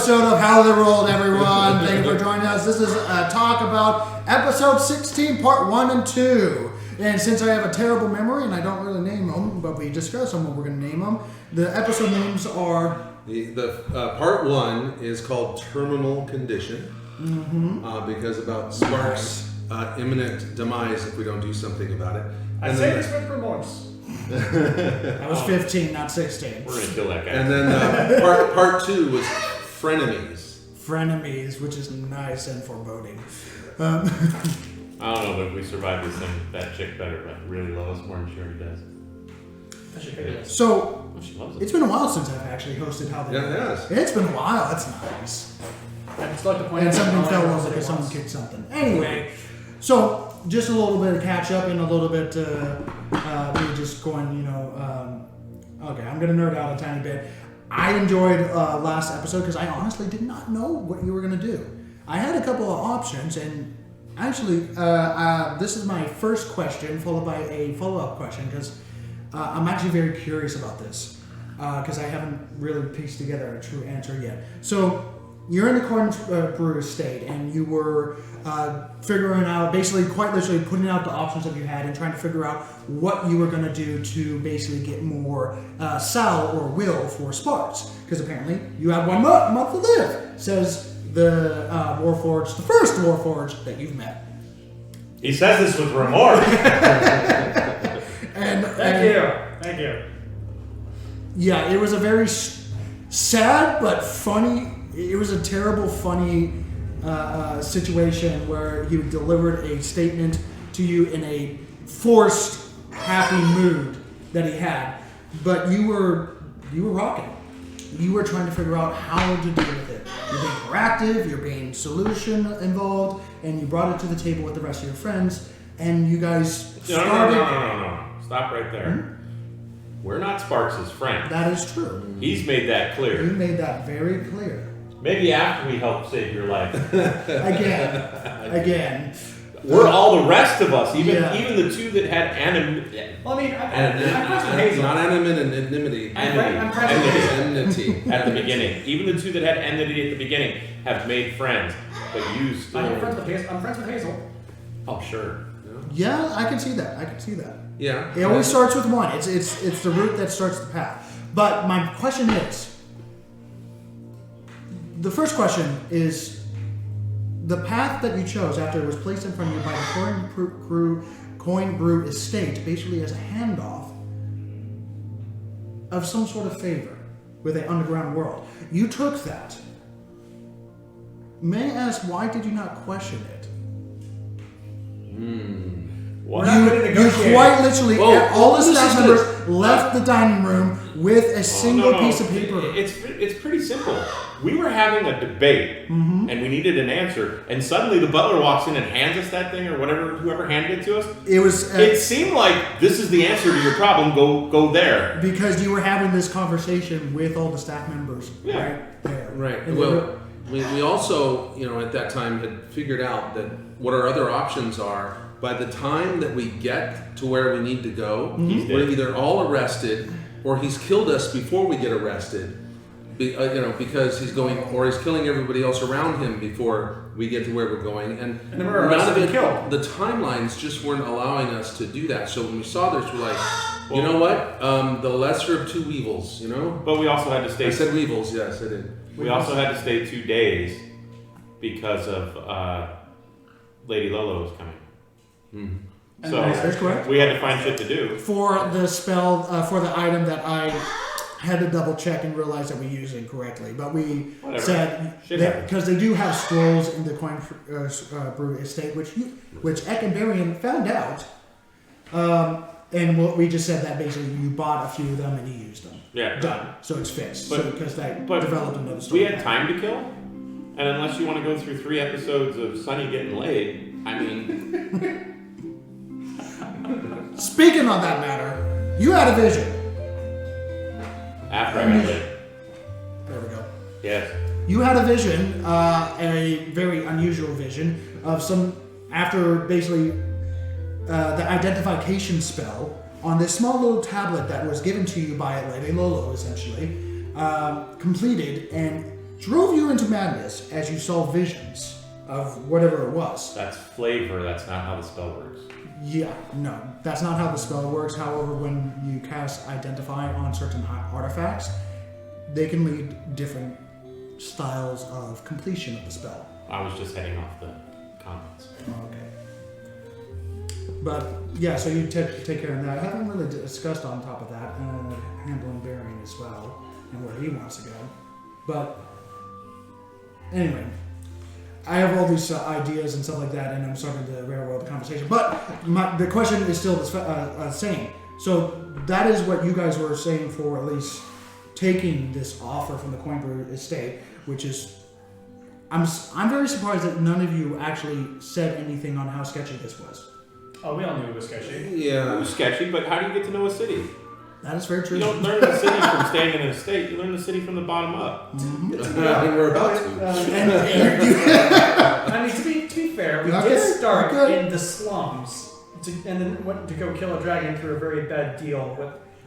episode of How They Rolled, everyone. Thank you for joining us. This is a talk about episode 16, part 1 and 2. And since I have a terrible memory and I don't really name them, but we discussed them, what we're going to name them. The episode names are... The part 1 is called Terminal Condition. Because about Spark's imminent demise if we don't do something about it. I say this with remorse. I was 15, not 16. We're going to kill that guy. And then part 2 was Frenemies. Frenemies, which is nice and foreboding. I don't know, but if we survive this thing, that chick better really love us more than she already does. So, she loves it. It's been a while since I've actually hosted How They Rolled. Yeah, it has. It's been a while. That's nice. I'd just like to point And out something that fell all I over because said someone kicked something. Anyway, so just a little bit of catch up and a little bit, me just going, okay, I'm going to nerd out a tiny bit. I enjoyed last episode because I honestly did not know what you were going to do. I had a couple of options, and actually, this is my first question followed by a follow-up question because I'm actually very curious about this because I haven't really pieced together a true answer yet. So, you're in the corn brew estate, and you were figuring out, basically, quite literally putting out the options that you had and trying to figure out what you were going to do to basically get more Sal or Will for Sparks. Because apparently, you have 1 month to live, says the Warforged, the first Warforged that you've met. He says this with remorse. Thank you. Yeah, it was a very sad but funny. It was a terrible, funny situation where he delivered a statement to you in a forced, happy mood that he had, but you were rocking. You were trying to figure out how to deal with it. You're being proactive. You're being solution involved, and you brought it to the table with the rest of your friends, and you guys started. No. Stop right there. Mm-hmm. We're not Sparks' friend. That is true. He's made that clear. You made that very clear. Maybe after we helped save your life. Again. We're all the rest of us, even the two that had anonymity. Well, I mean, I'm friends with Hazel. Not anonymity. I'm friends with Hazel. Enmity. At the beginning. Even the two that had enmity at the beginning have made friends. But you still... I'm friends with Hazel. Oh, sure. Yeah, I can see that. Yeah. It always starts with one. It's the route that starts the path. But my question is, the first question is, the path that you chose after it was placed in front of you by the Coin Brew estate, basically as a handoff of some sort of favor with an underground world. You took that. May I ask, why did you not question it? What? You quite literally, all the staff members left the dining room with a single piece of paper. It's pretty simple. We were having a debate, and we needed an answer, and suddenly the butler walks in and hands us that thing, or whoever handed it to us. It seemed like this is the answer to your problem. Go there. Because you were having this conversation with all the staff members right there. Right. Well, we also, at that time had figured out that what our other options are. By the time that we get to where we need to go, we're either all arrested or he's killed us before we get arrested. Because he's going, or he's killing everybody else around him before we get to where we're going. And then we're arrested and killed. The timelines just weren't allowing us to do that. So when we saw this, we're like, you know what? The lesser of two evils, But we also had to stay... I said weevils, yes, I did. We also had to stay 2 days because of Lady Lolo was coming. So that's correct. We had to find shit to do. For the spell, for the item that I had to double check and realize that we used incorrectly. But we said, because they do have scrolls in the Coin Brew estate, which Ek and Barian found out. And we just said that basically you bought a few of them and you used them. Yeah. Done. So it's fixed. Because they but developed another story. We had time to kill. And unless you want to go through 3 episodes of Sunny getting laid, I mean... Speaking on that matter, you had a vision. After I got laid. There we go. Yes. You had a vision, a very unusual vision of after basically the identification spell on this small little tablet that was given to you by Lady Lolo, essentially, completed, and drove you into madness as you saw visions of whatever it was. That's flavor. That's not how the spell works. Yeah, no, that's not how the spell works. However, when you cast Identify on certain artifacts, they can lead different styles of completion of the spell. I was just heading off the comments. Okay. But, yeah, so you take care of that. I haven't really discussed on top of that, handling Bearing as well, and where he wants to go. But, anyway, I have all these ideas and stuff like that, and I'm starting to railroad the conversation. But the question is still the same. So that is what you guys were saying for at least taking this offer from the Coinbrew estate, which is, I'm very surprised that none of you actually said anything on how sketchy this was. Oh, we all knew it was sketchy. Yeah. It was sketchy, but how do you get to know a city? That is very true. You don't learn the city from staying in a state. You learn the city from the bottom up. And we're about to. I mean, to be fair, we did start in the slums and then went to go kill a dragon through a very bad deal.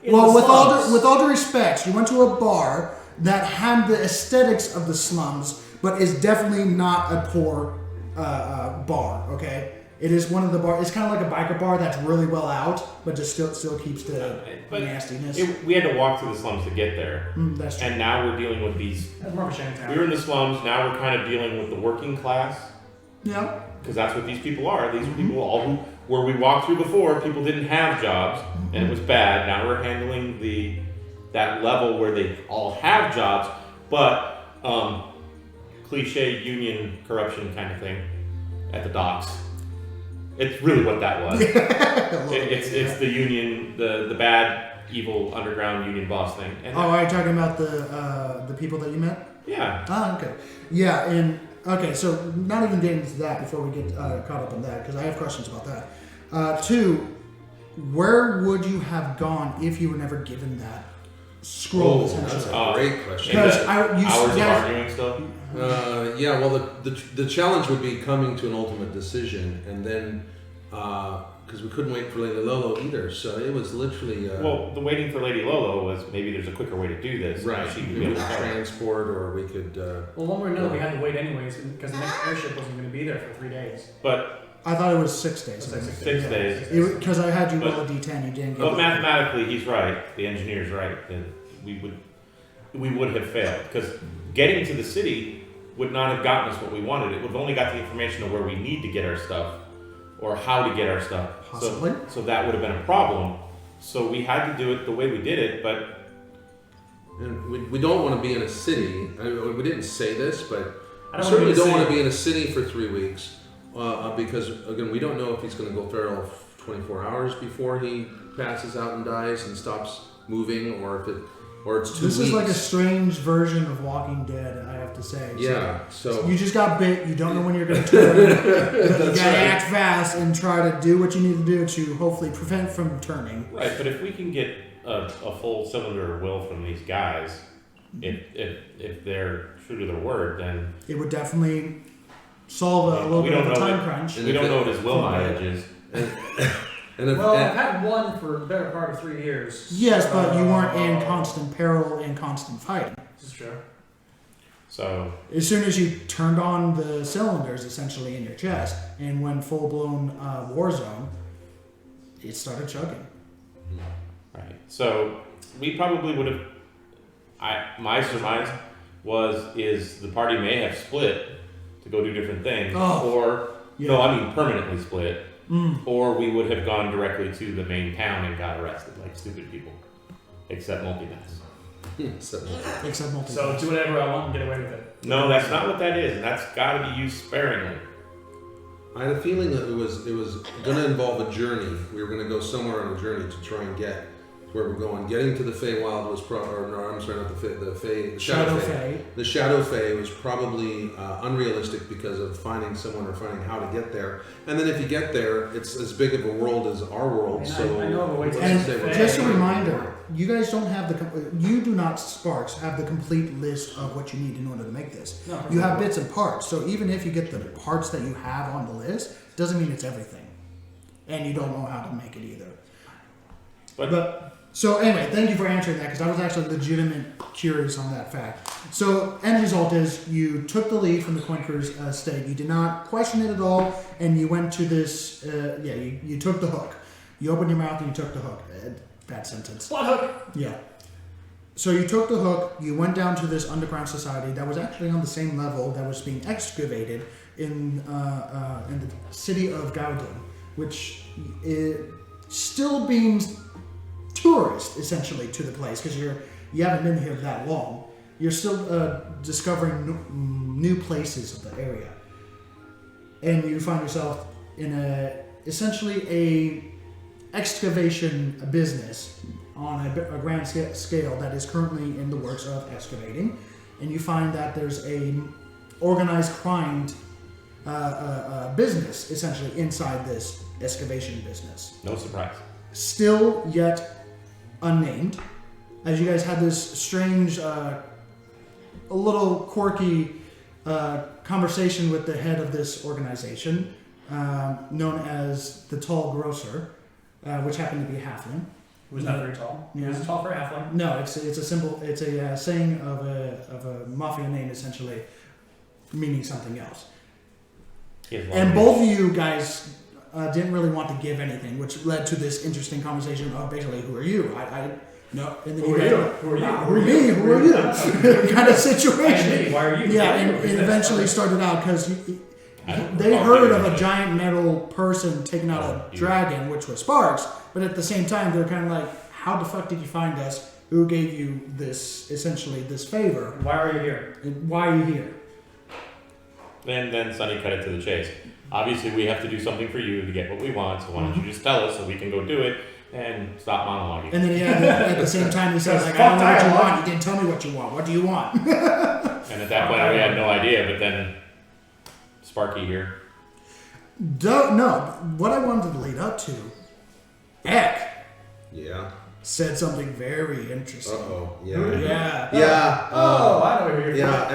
With all due respect, you went to a bar that had the aesthetics of the slums, but is definitely not a poor bar. Okay. It is one of the bars. It's kind of like a biker bar that's really well out, but just still keeps the nastiness. We had to walk through the slums to get there. That's true. And now we're dealing with these. That's more of a shantytown. We were in the slums. Now we're kind of dealing with the working class. Yeah. Because that's what these people are. These are people where we walked through before. People didn't have jobs, and it was bad. Now we're handling that level where they all have jobs, but cliche union corruption kind of thing at the docks. It's really what that was. It's the union, the bad, evil underground union boss thing. And are you talking about the people that you met? Yeah. Ah, okay. Yeah, and okay, so not even getting into that before we get caught up on that, because I have questions about that. Two, where would you have gone if you were never given that scroll? That's a great question. Because hours of arguing stuff. Yeah, well, the challenge would be coming to an ultimate decision, and then because we couldn't wait for Lady Lolo either, so it was literally. Well, the waiting for Lady Lolo was maybe there's a quicker way to do this. Right. She could We be able could to transport, or we could. Well, one way or another, we had to wait anyways because the next airship wasn't going to be there for 3 days. But I thought it was 6 days. It was like 6 days. Because I had you roll a d10, you didn't get But it. mathematically, he's right. The engineer's right. That we would have failed because getting to the city would not have gotten us what we wanted. It would have only got the information of where we need to get our stuff or how to get our stuff. Possibly. So that would have been a problem. So we had to do it the way we did it, but And we don't want to be in a city. We didn't say this, but I we don't certainly don't want want to be in a city for 3 weeks because, again, we don't know if he's going to go feral 24 hours before he passes out and dies and stops moving, or it's 2 weeks. This is like a strange version of Walking Dead, I have to say. Yeah, so you just got bit. You don't know when you're going to turn. You got to act fast and try to do what you need to do to hopefully prevent from turning. right. But if we can get a full cylinder of will from these guys, if they're true to their word, then It would definitely solve a little We bit don't of a know time that- crunch. we don't know what his will mileage is. and if, Well, I've had one for the better part of 3 years. Yes, but you weren't in constant peril and constant fighting. This is true. So As soon as you turned on the cylinders, essentially in your chest, and went full blown war zone, it started chugging. right. So we probably would have. My surmise is the party may have split to go do different things, or no, I mean permanently split, or we would have gone directly to the main town and got arrested like stupid people, except multi-mass. Except multi. So do whatever I want and get away with it. No, that's not what that is, and that's got to be used sparingly. I had a feeling that it was going to involve a journey. We were going to go somewhere on a journey to try and get to where we're going. Getting to the Feywild was the Shadow Fae. The Shadow Fae was probably unrealistic because of finding someone or finding how to get there. And then if you get there, it's as big of a world as our world. And So I know of a way to And get to just a Fae. reminder, you guys don't have you do not, Sparks, have the complete list of what you need in order to make this. No, You have bits and parts. So even if you get the parts that you have on the list, doesn't mean it's everything. And you don't know how to make it either. But So anyway, thank you for answering that, because I was actually legitimate curious on that fact. So end result is you took the lead from the coin crew's state. You did not question it at all, and you went to this. You took the hook. You opened your mouth and you took the hook. Bad sentence. Blood hook. Yeah. So you took the hook. You went down to this underground society that was actually on the same level that was being excavated in the city of Gaudin, which is still being tourist essentially to the place, because you haven't been here that long. You're still discovering new places of the area, and you find yourself in essentially a excavation business on a grand scale that is currently in the works of excavating, and you find that there's a organized crime business essentially inside this excavation business. No surprise. Still yet unnamed, as you guys had this strange, a little quirky conversation with the head of this organization, known as the Tall Grocer, which happened to be a halfling. Who's not very tall. Yeah. Who's tall for a halfling? No, it's a symbol. It's a saying of a mafia name, essentially meaning something else. And both of you guys didn't really want to give anything, which led to this interesting conversation of basically, who are you? No, and then Who are you? Who are me? Who are you? Kind of situation. Why are you? Yeah, and it eventually started out because they heard of a giant metal person taking out a dragon, which was Sparks, but at the same time, they're kind of like, how the fuck did you find us? Who gave you this, essentially, this favor? Why are you here? And why are you here? And then Sonny cut it to the chase. Obviously, we have to do something for you to get what we want, so why don't you just tell us so we can go do it and stop monologuing. And then at the same time, he says, like, I don't know what you want. You didn't tell me what you want. What do you want? And at that point, we had no idea, but then Sparky here. No, what I wanted to lead up to, Eck Yeah. said something very interesting. Uh-oh. Yeah. Yeah. Yeah. I know who you're Yeah.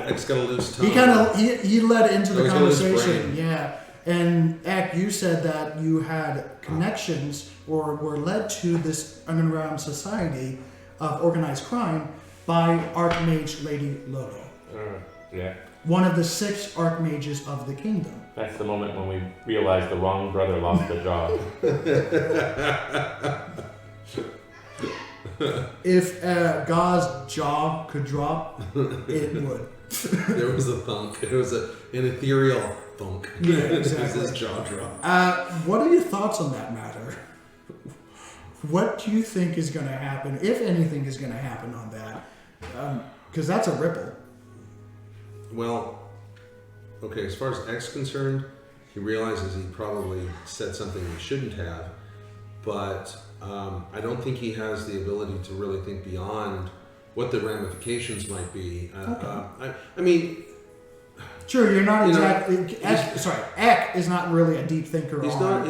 X got a loose tongue. He led into the He's gonna lose conversation. brain. Yeah. And Eck, you said that you had connections or were led to this underground society of organized crime by Archmage Lady Lodo. Yeah. One of the 6 Archmages of the kingdom. That's the moment when we realized the wrong brother lost the job. If Gau's jaw could drop, it would. There was a thunk. It was an ethereal thunk. Yeah, exactly. His jaw dropped. What are your thoughts on that matter? What do you think is going to happen, if anything is going to happen on that? Because that's a ripple. Well, okay, as far as X concerned, he realizes he probably said something he shouldn't have, but I don't think he has the ability to really think beyond what the ramifications might be. I mean... Sure, you're not exactly... Eck is not really a deep thinker He's not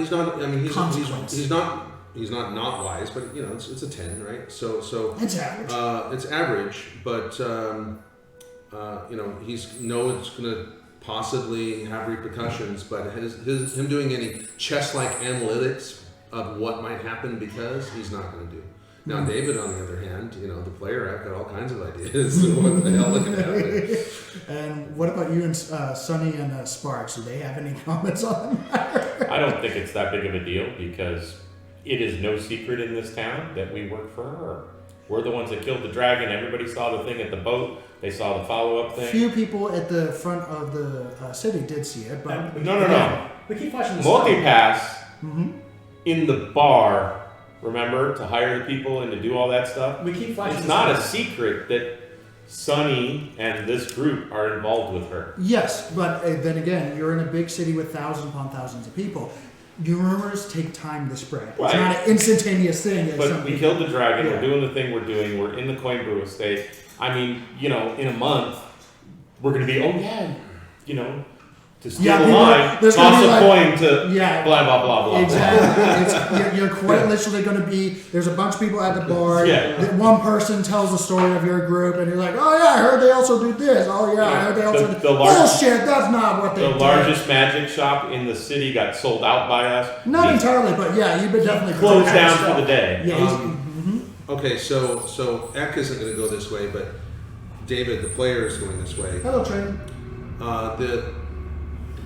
wise, but it's a 10, right? So it's average. It's average, but it's going to possibly have repercussions. But him doing any chess-like analytics of what might happen because he's not going to do. Now, David, on the other hand, the player, I've got all kinds of ideas. What the hell can happen? And what about you and Sonny and Sparks? Do they have any comments on that? I don't think it's that big of a deal because it is no secret in this town that we work for her. We're the ones that killed the dragon. Everybody saw the thing at the boat. They saw the follow-up thing. Few people at the front of the city did see it, but... No. We keep watching the Multipass in the bar, remember, to hire the people and to do all that stuff? We keep flashing. It's not a secret that Sonny and this group are involved with her. Yes, but then again, you're in a big city with thousands upon thousands of people. Your rumors take time to spread. It's Right. not an instantaneous thing. But we killed the dragon. We're doing the thing we're doing. We're in the coin brew estate. I mean, in a month, we're going to be, to steal a line, toss a coin to blah, blah, blah, blah. Exactly. You're quite literally going to be, there's a bunch of people at the bar. Yeah. One person tells the story of your group, and you're like, oh yeah, I heard they also do this. Oh yeah, I heard they also do bullshit, that's not what they do. The largest magic shop in the city got sold out by us. Not entirely, but yeah, you've been definitely closed down for the day. Yeah, Okay, so Eck isn't going to go this way, but David, the player, is going this way. Hello, train.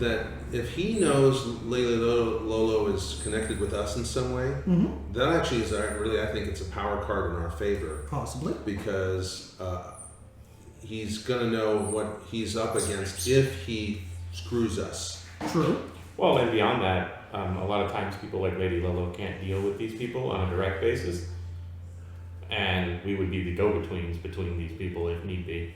That if he knows Lolo is connected with us in some way, that actually is really, I think it's a power card in our favor. Possibly. Because he's going to know what he's up against if he screws us. True. Well, and beyond that, a lot of times people like Lady Lolo can't deal with these people on a direct basis. And we would be the go-betweens between these people if need be.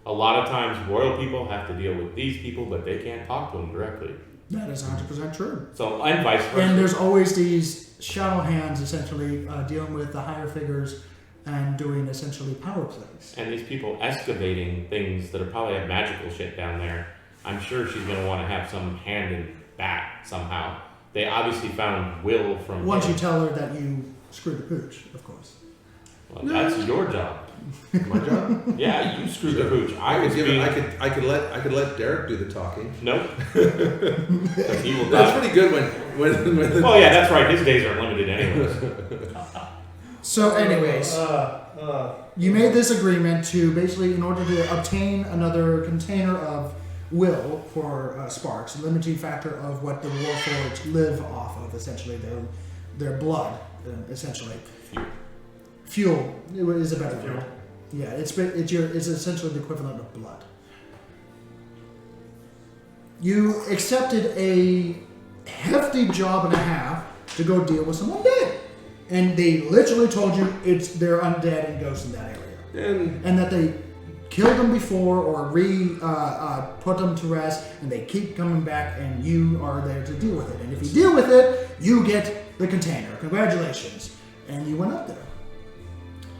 A lot of times royal people have to deal with these people, but they can't talk to them directly. That is 100% true. So, and vice versa. And there's always these shadow hands essentially dealing with the higher figures and doing essentially power plays. And these people excavating things that are probably have magical shit down there, I'm sure she's going to want to have some hand in that somehow. They obviously found Will from Once him. you tell her that you screwed the pooch, of course. Well, that's your job. My job? Yeah, you screwed the pooch. I could let Derek do the talking. Nope. 'Cause he will That's die. pretty good when Well, yeah, that's right. His days are limited anyways. So anyways, you made this agreement to basically, in order to obtain another container of will for Sparks, a limiting factor of what the Warforged live off of, essentially, their blood, essentially. Fuel is a better word. Yeah, it's essentially the equivalent of blood. You accepted a hefty job and a half to go deal with someone dead, and they literally told you they're undead and ghosts in that area, and that they killed them before or put them to rest, and they keep coming back, and you are there to deal with it. And if you deal with it, you get the container. Congratulations. And you went up there.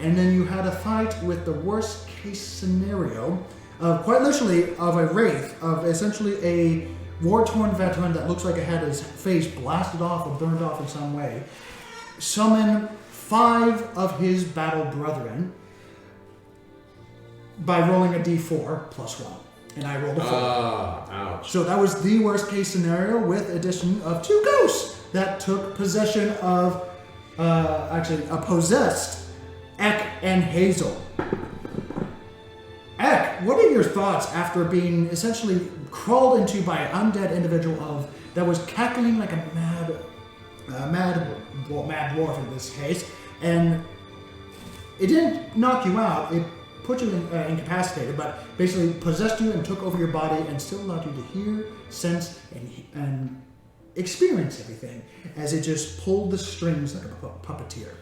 And then you had a fight with the worst case scenario, quite literally, of a wraith, of essentially a war-torn veteran that looks like it had his face blasted off or burned off in some way. Summon 5 of his battle brethren by rolling a d4 plus 1. And I rolled a 4. Ouch. So that was the worst case scenario, with addition of 2 ghosts that took possession of, possessed Eck and Hazel. Eck, what are your thoughts after being essentially crawled into by an undead individual that was cackling like a mad dwarf in this case, and it didn't knock you out, it put you incapacitated, but basically possessed you and took over your body and still allowed you to hear, sense, and experience everything as it just pulled the strings like a puppeteer.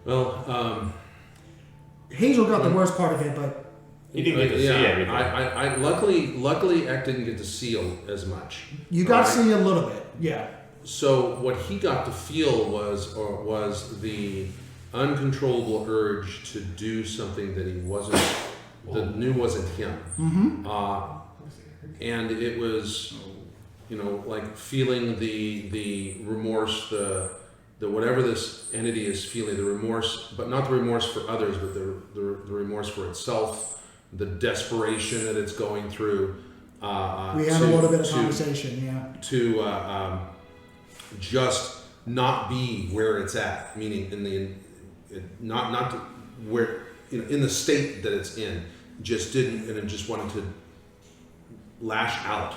Well, Hazel got the worst part of it, but He didn't get to see everything. I luckily Eck didn't get to see as much. you got to see a little bit, yeah. So what he got to feel was the uncontrollable urge to do something that he knew wasn't him. And it was, like feeling the remorse, the whatever this entity is feeling, the remorse, but not the remorse for others, but the remorse for itself, the desperation that it's going through. We had a little bit of conversation, yeah. To just not be where it's at, meaning not to where in the state that it's in, just didn't, and it just wanted to lash out.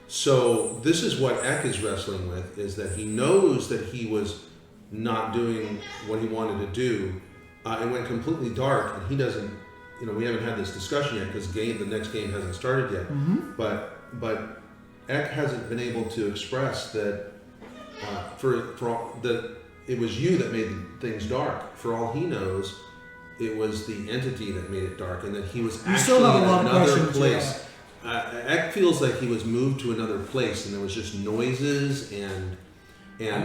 So this is what Eck is wrestling with: is that he knows that he was not doing what he wanted to do. It went completely dark, and he doesn't. We haven't had this discussion yet because the next game hasn't started yet. But Eck hasn't been able to express that that it was you that made things dark. For all he knows, it was the entity that made it dark, and that he was actually in another place. Eck feels like he was moved to another place, and there was just noises and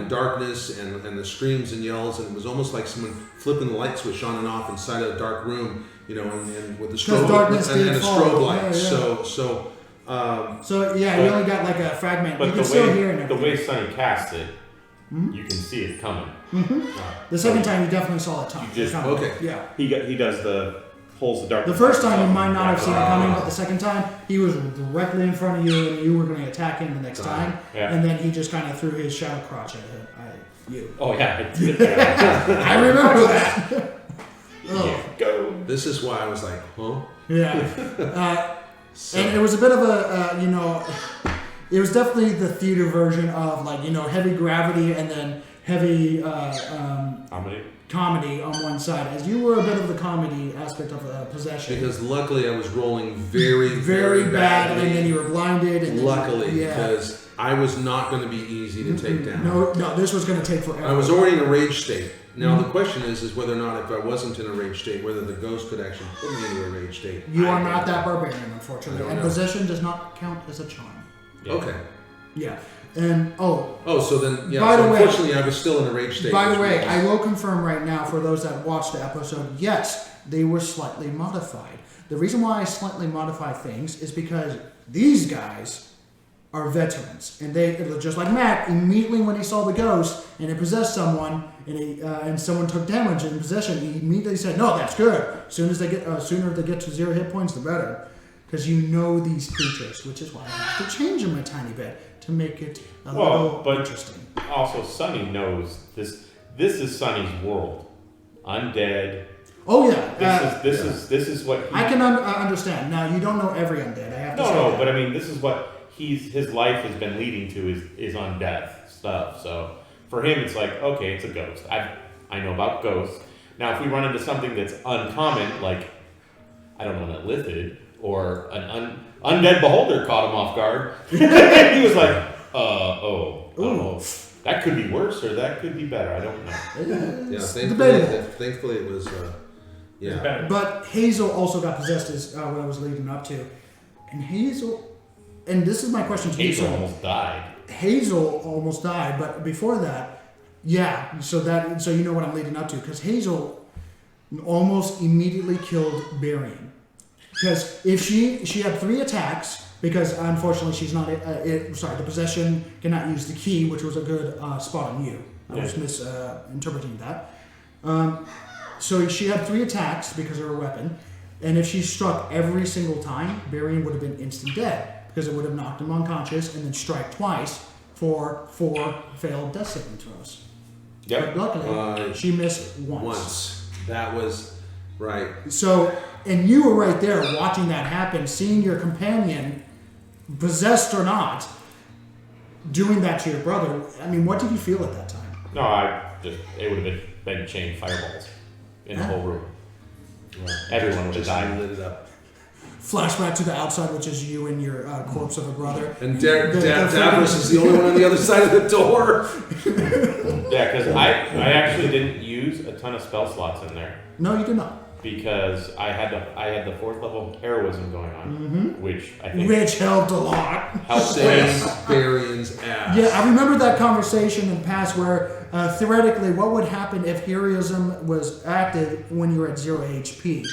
darkness and the screams and yells, and it was almost like someone flipping the light switch on and off inside a dark room, and with the strobe light. Yeah. So you only got like a fragment. But you can still hear it. The way Sonny cast it, you can see it coming. The second time you definitely saw it coming. Okay. Yeah. He does the pulls the dark. The first time you might not have seen it coming, but the second time he was directly in front of you, and you were going to attack him the next time, and then he just kind of threw his shadow crotch at you. Oh yeah, I did. I remember that. Go. This is why I was like, huh? Yeah. So, And it was a bit of a, it was definitely the theater version of like, heavy gravity and then heavy comedy on one side, as you were a bit of the comedy aspect of Possession. because luckily I was rolling very, very bad, badly. and then you were blinded. And Luckily, because I was not going to be easy to take down. No, this was going to take forever. I was already in a rage state. Now the question is whether or not if I wasn't in a rage state, whether the ghost could actually put me into a rage state. You are not that barbarian, unfortunately, I don't and know. Possession does not count as a charm. Yeah. Okay. Yeah, and so then, yeah. By So the way- unfortunately, I was still in a rage state. by the which way, means- I will confirm right now for those that watched the episode, yes, they were slightly modified. The reason why I slightly modify things is because these guys are veterans, and they, just like Matt, immediately when he saw the ghost and it possessed someone, and someone took damage in possession, he immediately said, "No, that's good. Sooner they get to 0 hit points, the better." Because you know these creatures, which is why I have to change them a tiny bit to make it a little interesting. Also, Sonny knows this. This is Sonny's world. Undead. Oh yeah, This is what I can understand. Now you don't know every undead. I have to say No, that. but I mean, this is what his life has been leading to is on death stuff. So for him, it's like, okay, it's a ghost. I know about ghosts. Now, if we run into something that's uncommon, like I don't know, an Lithid or an undead beholder caught him off guard, he was like, that could be worse or that could be better. I don't know. Yeah, It's thankfully, debatable. thankfully it was. Yeah. Better. But Hazel also got possessed, is what I was leading up to, and Hazel. And this is my question to Hazel you. So almost died. Hazel almost died, but before that, yeah. So you know what I'm leading up to, because Hazel almost immediately killed Barian. Because if she had 3 attacks, because unfortunately she's not. The possession cannot use the key, which was a good spot on you. I was misinterpreting that. So she had 3 attacks because of her weapon, and if she struck every single time, Barian would have been instant dead. Because it would have knocked him unconscious and then strike twice for 4 failed death saving throws. Yep. But luckily, she missed once. That was right. So, and you were right there watching that happen, seeing your companion, possessed or not, doing that to your brother. I mean, what did you feel at that time? No, it would have been chain fireballs in the whole room. Everyone would have Just died. lit it up. Flashback to the outside, which is you and your corpse of a brother. And Davros is the only one on the other side of the door. Yeah, because I actually didn't use a ton of spell slots in there No, you did not. because I had the 4th level heroism going on, which I think Which helped a lot. helped. Saying Barian's ass. Yeah, I remember that conversation in the past where theoretically, what would happen if heroism was active when you were at 0 HP,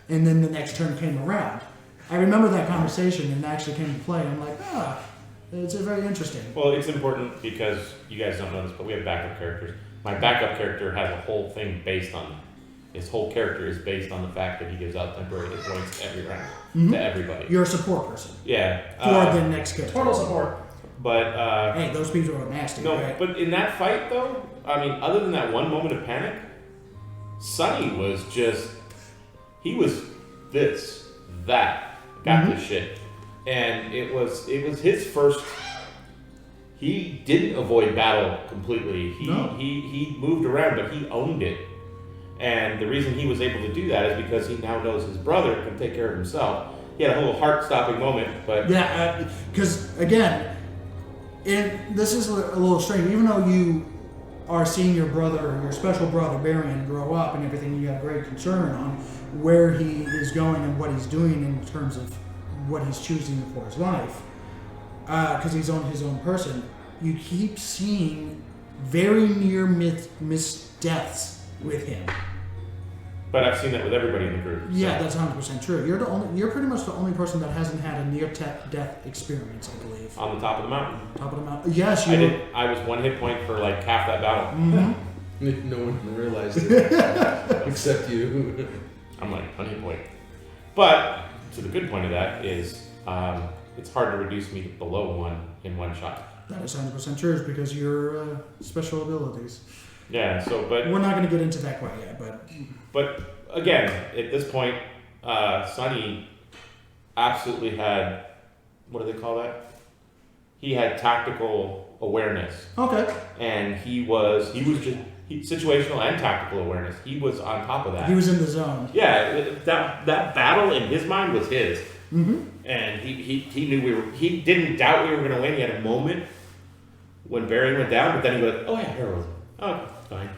and then the next turn came around? I remember that conversation and it actually came to play. I'm like, it's very interesting. Well, it's important because you guys don't know this, but we have backup characters. My backup character has a whole thing based on. His whole character is based on the fact that he gives out temporary hit points every round to everybody. You're a support person Yeah. for the next character. Total support. But Hey, those people are nasty, no, right? but in that fight though, I mean, other than that one moment of panic, Sonny was just that got this shit, and it was his first. He didn't avoid battle completely. He moved around, but he owned it. And the reason he was able to do that is because he now knows his brother can take care of himself. He had a little heart-stopping moment, but Yeah, because again, this is a little strange. Even though you are seeing your brother, your special brother, Barian, grow up and everything, you have great concern on where he is going and what he's doing in terms of what he's choosing for his life. Because he's on his own person, you keep seeing very near miss deaths with him. But I've seen that with everybody in the group. Yeah, so. that's 100% true. You're pretty much the only person that hasn't had a near-death experience, I believe. On the top of the mountain. Top of the mountain. Yes, you I did. I was 1 hit point for like half that battle. Mm-hmm. No one realized it except you. I'm like 1 hit point. But to the good point of that is, it's hard to reduce me to below 1 in 1 shot. That is 100% true because your special abilities. Yeah. So, but We're not going to get into that quite yet, but again, at this point, Sonny absolutely had, what do they call that? He had tactical awareness. Okay. And he was just situational and tactical awareness. He was on top of that. He was in the zone. Yeah, that battle in his mind was his. Mm-hmm. And he knew he didn't doubt we were going to win. He had a moment when Barry went down, but then he went, oh yeah, heroism. Oh, fine.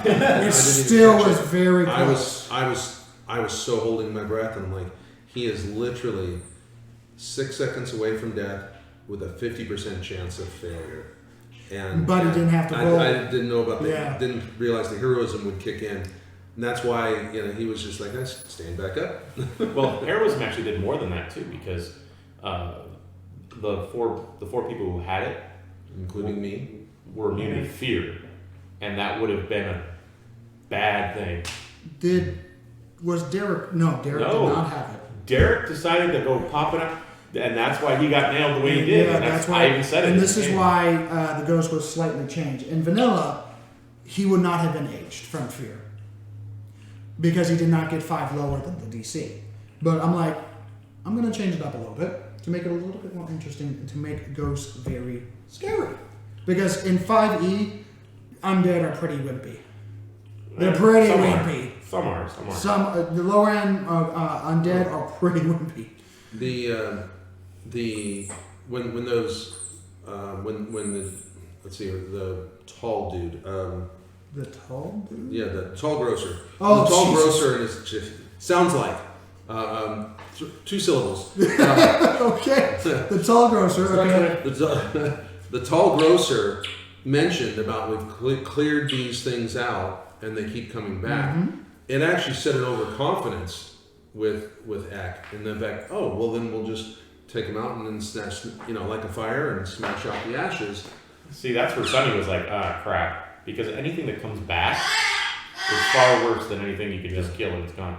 It still was very close. I was so holding my breath, and I'm like, he is literally 6 seconds away from death with a 50% chance of failure. But he didn't have to roll. I didn't know about that. Didn't realize the heroism would kick in. And that's why, he was just like, stand back up. Well, heroism actually did more than that too, because the four people who had it, including me, were immune to fear, and that would have been a bad thing. Was Derek? No, Derek did not have it. Derek decided to go pop it up, and that's why he got nailed the way he did. Yeah, and that's why. I even said it. And this is why the ghost was slightly changed. In vanilla, he would not have been aged from fear because he did not get 5 lower than the DC. But I'm like, I'm going to change it up a little bit to make it a little bit more interesting and to make ghosts very scary. Because in 5e, undead are pretty wimpy. They're pretty wimpy. Some are. The lower end undead are pretty wimpy. The tall dude. The tall dude? Yeah, the tall grocer. Oh, the tall Jesus. grocer, and it sounds like 2 syllables. Okay. The tall grocer. Okay. The tall grocer mentioned about we've cleared these things out and they keep coming back. Mm-hmm. It actually set an overconfidence with Eck, and the fact, then we'll just take them out and then snatch, like a fire and smash out the ashes. See, that's where Sonny was like, crap. Because anything that comes back is far worse than anything you can just kill and it's gone.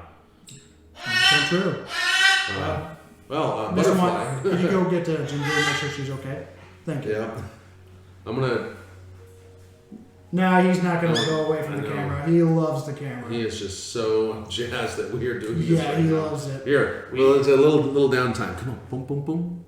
That's true. Butterfly. You go get Ginger and make sure she's okay. Thank you. Yeah. I'm gonna. No, he's not gonna go away from the camera. He loves the camera. He is just so jazzed that we are doing this. Yeah, right he now. loves it. Here, it's a little downtime. Come on, boom, boom, boom.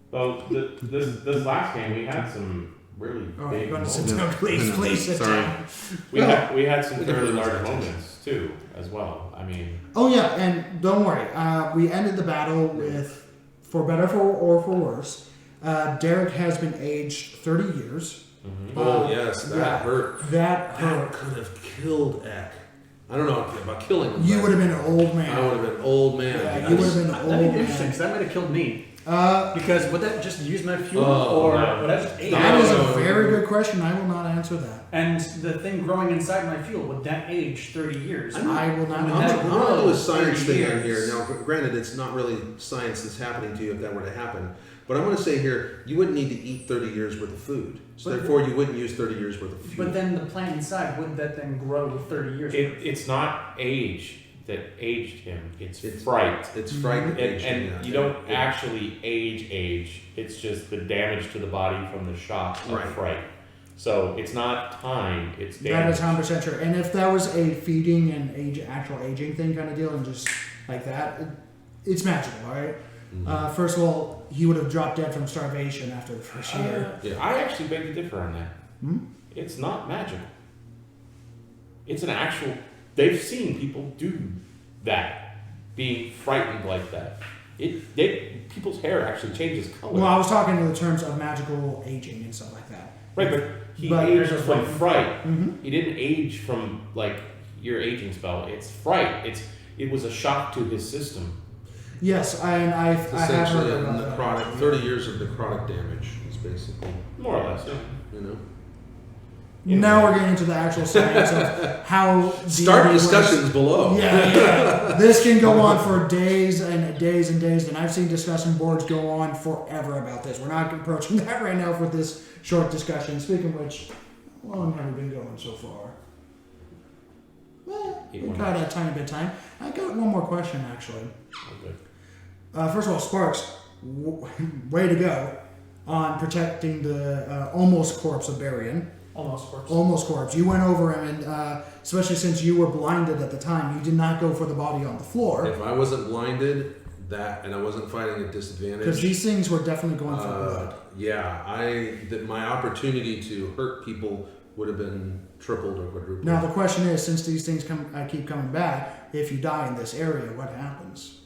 Well, this last game we had some really big moments. Sit down, please sit down. We had some fairly large moments too, as well. I mean. Oh yeah, and don't worry. We ended the battle with, for better or for worse, Derek has been aged 30 years. Mm-hmm. Yes, that hurt. That hurt. That could have killed Eck. I don't know about killing him. You would have been an old man. I would have been an old man. Yeah, you would have been an old man. That'd be interesting, because that might have killed me. Because would that just use my fuel, or would I just age? That is a very good question. I will not answer that. And the thing growing inside my fuel, would that age 30 years? I will not I'm answer going to that. do a science thing on here. Now, granted, it's not really science that's happening to you if that were to happen. But I'm going to say here, you wouldn't need to eat 30 years worth of food. So therefore, you wouldn't use 30 years worth of fuel. But then the plant inside, wouldn't that then grow 30 years? It's not age that aged him. It's fright. It's fright that aged him. And you don't actually age. It's just the damage to the body from the shock of fright. So it's not time, it's damage. That is 100% true. And if that was a feeding and actual aging thing kind of deal, and just like that, it's magical, all right? Mm-hmm. First of all, he would have dropped dead from starvation after the first year. I actually beg to differ on that. It's not magical. It's an actual. They've seen people do that, being frightened like that. People's hair actually changes color. Well, I was talking in the terms of magical aging and stuff like that. Right, but he aged from fright. Mm-hmm. He didn't age from like your aging spell. It's fright. It was a shock to his system. Yes, I have essentially heard about that. necrotic. 30 years of necrotic damage is basically more or less. Now we're getting into the actual science of how. Start discussions below. Yeah. This can go on for days and days and days, and I've seen discussion boards go on forever about this. We're not approaching that right now for this short discussion. Speaking of which, how long have we been going so far? Well, we got a tiny bit of time. I got one more question, actually. Okay. First of all, Sparks, way to go on protecting the almost corpse of Barian. Almost corpse. You went over him, and especially since you were blinded at the time, you did not go for the body on the floor. If I wasn't blinded, and I wasn't fighting at disadvantage. Because these things were definitely going for blood. Yeah, my opportunity to hurt people would have been tripled or quadrupled. Now the question is, since these things keep coming back, if you die in this area, what happens?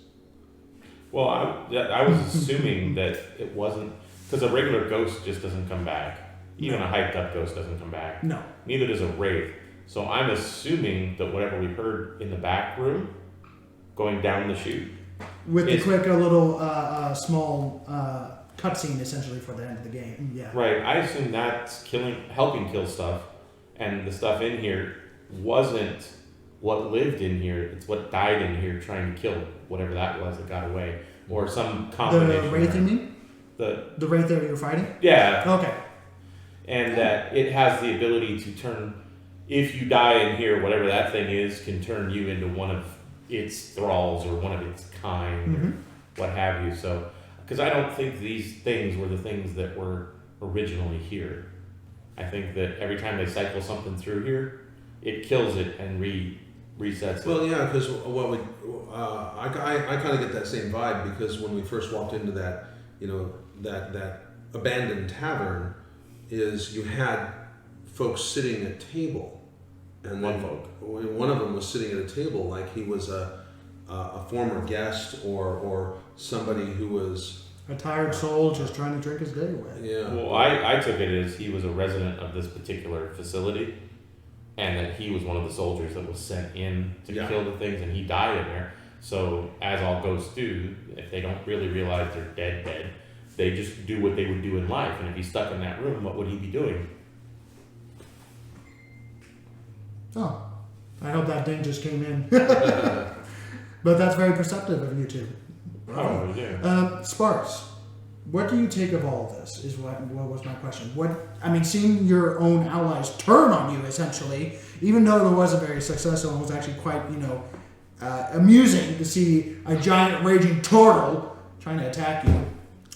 Well, I was assuming that it wasn't, because a regular ghost just doesn't come back. Even a hyped up ghost doesn't come back. No. Neither does a wraith. So I'm assuming that whatever we heard in the back room, going down the chute, with the quick little small cutscene essentially for the end of the game. Yeah. Right. I assume that's helping kill stuff, and the stuff in here wasn't what lived in here. It's what died in here trying to kill whatever that was that got away, or some combination. The wraith, you mean? The wraith that you're fighting? Yeah. Okay. And that it has the ability to turn, if you die in here, whatever that thing is, can turn you into one of its thralls or one of its kind, or what have you. So, because I don't think these things were the things that were originally here. I think that every time they cycle something through here, it kills it and resets it. Well, yeah, because I kind of get that same vibe, because when we first walked into that, that abandoned tavern, is you had folks sitting at a table, and then one of them was sitting at a table like he was a former guest or somebody who was a tired soul just trying to drink his day away. Yeah. Well, I took it as he was a resident of this particular facility, and that he was one of the soldiers that was sent in to kill the things, and he died in there. So, as all ghosts do, if they don't really realize they're dead, they just do what they would do in life. And if he's stuck in that room, what would he be doing? Oh, I hope that ding just came in. But that's very perceptive of you two. Oh, yeah. Sparks, what do you take of all of this? Is what was my question. Seeing your own allies turn on you, essentially, even though it wasn't very successful and was actually quite, amusing to see a giant raging turtle trying to attack you.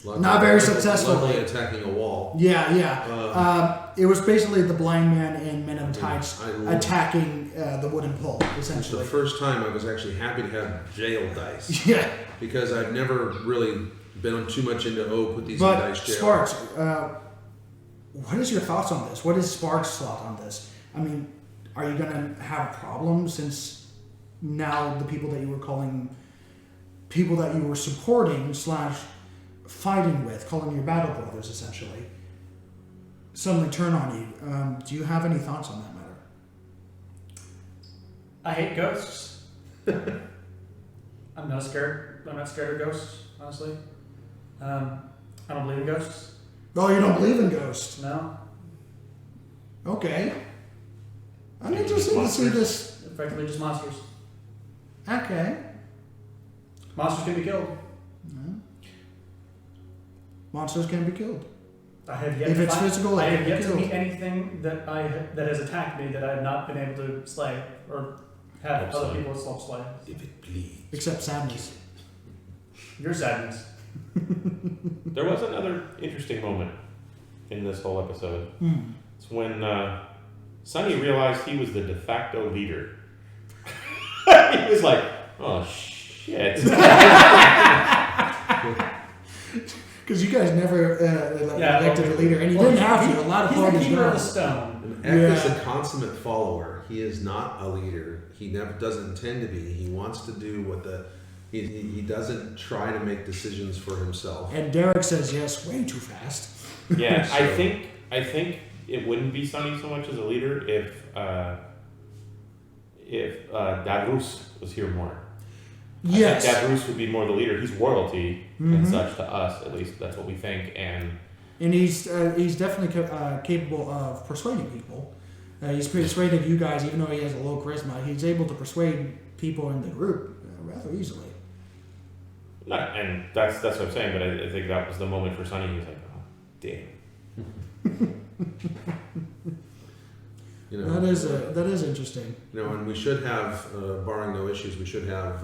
Not very successfully. Luckily attacking a wall. Yeah. It was basically the blind man in Men in Tights attacking the wooden pole, essentially. It's the first time I was actually happy to have jail dice. Yeah. Because I've never really been too much into, put these in dice jail. Sparks, what is your thoughts on this? What is Sparks' thought on this? I mean, are you going to have problems since now the people that you were calling, people that you were supporting / fighting with, calling your battle brothers essentially, suddenly turn on you? Do you have any thoughts on that matter? I hate ghosts. I'm not scared of ghosts, honestly. I don't believe in ghosts. Oh, you don't believe in ghosts? No. Okay. I'm interested to see this. Effectively just monsters. Okay. Monsters can be killed. Monsters can be killed. I have yet if it's physical, I it have can be yet to killed. meet anything that has attacked me that I have not been able to slay or have other people slay. If it bleeds. Except sadness. Your sadness. There was another interesting moment in this whole episode. It's when Sonny realized he was the de facto leader. He was like, oh shit. Because you guys never elected a leader, and you didn't have to. A lot of parties He's the keeper of don't. the stone. Eck is a consummate follower. He is not a leader. He never doesn't intend to be. He wants to do what he doesn't try to make decisions for himself. And Derek says yes way too fast. Yeah, I think it wouldn't be Sonny so much as a leader if Davros was here more. Yes. I think Davros would be more the leader. He's royalty and such to us, at least that's what we think. And he's definitely capable of persuading people. He's persuaded you guys, even though he has a low charisma. He's able to persuade people in the group rather easily. And that's what I'm saying. But I think that was the moment for Sonny. He was like, oh, damn. That is interesting. And we should have, barring no issues, we should have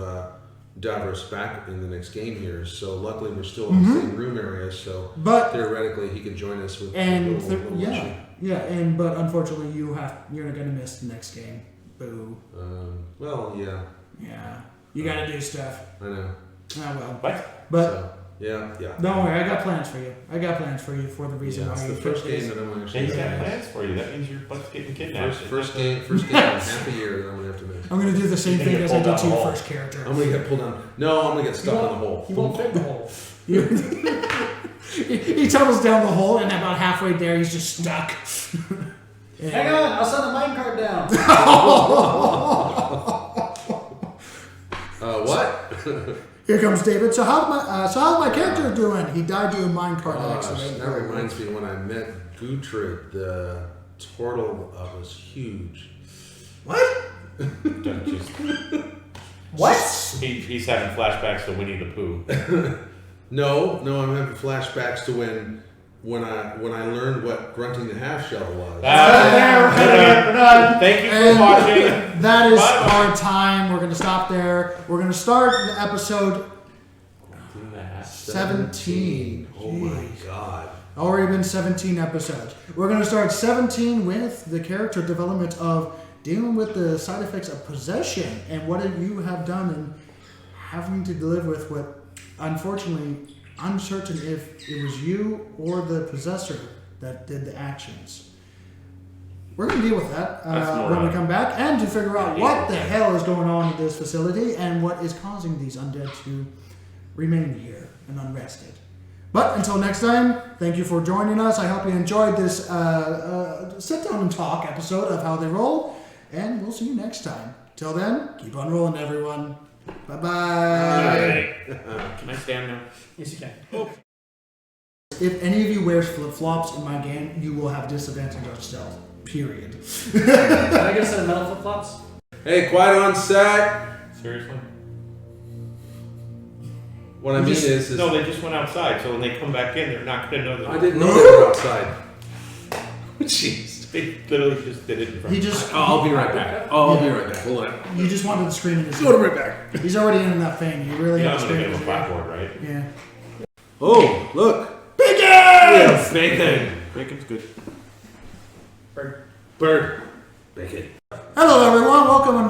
Davros back in the next game here. So luckily we're still in the same room area. So but theoretically he could join us with and a little but unfortunately you're gonna miss the next game. Boo. Well, yeah. Yeah. You gotta do stuff. I know. Oh well. What? But So, yeah. don't worry, I got plans for you. For the reason Yeah, why it's you the first picked game this. that I'm gonna He's actually got miss. plans for you. That means your butt's getting kidnapped. First game in half a year that I'm gonna have to miss. I'm gonna do the same You're gonna thing get as I pulled did down to the your hole. first character. I'm gonna get pulled down. No, I'm gonna get stuck in the hole. He won't fit in the hole. He tunnels down the hole, and about halfway there, he's just stuck. Hang on, I'll send a minecart down. What? Here comes David. So how's my character doing? He died to a minecart Gosh, accident. that reminds me when I met Gutrid, the turtle was huge. What? Don't just- What? He's having flashbacks to Winnie the Pooh. No, I'm having flashbacks to when I learned what grunting the half shell was. Thank you for watching. That is Bye-bye. our time. We're going to stop there. We're going to start the episode 17. Oh my god. Already been 17 episodes. We're going to start 17 with the character development of dealing with the side effects of possession and what you have done and having to live with what, unfortunately, uncertain if it was you or the possessor that did the actions. We're going to deal with that when we come back and to figure out what the hell is going on in this facility and what is causing these undead to remain here and unrested. But until next time, thank you for joining us. I hope you enjoyed this sit down and talk episode of How They Roll, and we'll see you next time. Till then, keep on rolling, everyone. Bye-bye. Can I stand now? Yes, you can. If any of you wears flip-flops in my game, you will have disadvantage on stealth. Period. Can I get a set of metal flip flops? Hey, quiet on set. Seriously? What I mean is No, they just went outside, so when they come back in, they're not going to know that. I didn't know they were outside. Jeez. They literally just did it in front He of just I'll be right back. I'll be right back. Hold on. you just wanted to scream in his Go ear. right back. He's already in enough fame. You really you. have I'm to going to scream give in him a his ear. clapboard, right? Yeah. Oh, look. Bacon! Yeah, bacon. Bacon's good. Bird. Bacon. Hello, everyone. Welcome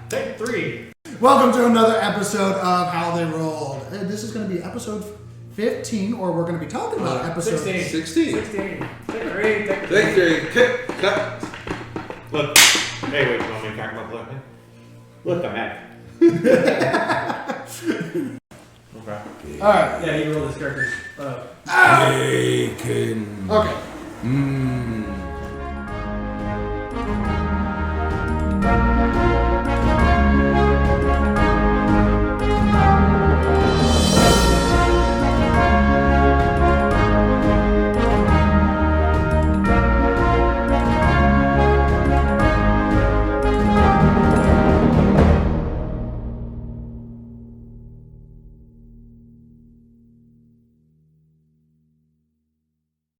Take 3. welcome to another episode of How They Rolled. This is going to be episode 15, or we're going to be talking about episode 16. 16. 16. Take 3. Take 3. Take 3. Cut. Look. Hey, wait, you want me to talk about blood? Look, I'm at. Okay. All right. Yeah, he rolled his characters. Bacon. Okay.